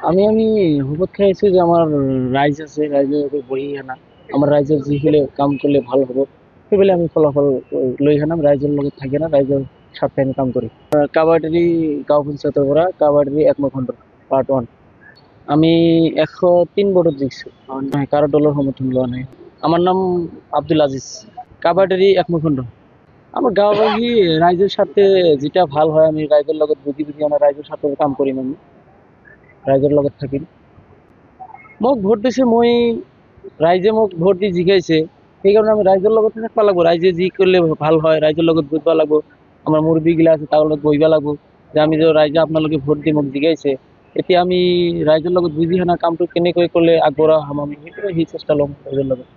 আমি হুবত খাইছো যে আমার রাইজ আছে, রাইজের বহি আনা আমার রাইজের যিফালে কাম করলে ভাল হ'ব সেইফালে আমি ফলাফল লৈ আনাম। ৰাইজৰ লগত থাকি না ৰাইজৰ স্বাৰ্থে আমি কাম কৰিম। কাবাডী গাঁও পঞ্চায়তৰ পৰা কাবাডী একমখণ্ড পাৰ্ট 1 আমি 103 ভোটত জিতছো। কাৰো দলেৰ সমৰ্থন লোৱা নাই। আমার নাম আব্দুল আজিজ, কাবাডী একমখণ্ড। আমার গাঁওবাসী রাইজের স্বার্থে যেটা ভাল হয় আমি রাইজের লগত বুঝি বুঝি আমার রাইজের স্বার্থে কাম কৰিম। আমি ৰাইজেৰ লগত থাকিম। মোক ভোট দিছে, মই ৰাইজে মোক ভোট দি জিকাইছে, সেইকাৰণে আমি ৰাইজৰ লগত থাকবা লাগব। ৰাইজে যি কৰলে ভাল হয় ৰাইজৰ লগত বুঝবা লাগব। আমার মুরব্বী গিলা আছে তার লগত বহিবা লাগব যে আমি যে রাইজে আপোনালোকে ভোট দি মোক জিকাইছে, এতিয়া আমি ৰাইজৰ লগত বুজি শুনা কামটো কেনেকৈ কৰিলে আগবঢ়া হ'ম আমি সেইটোৱে সেই চেষ্টা ল'ম ৰাইজৰ লগত।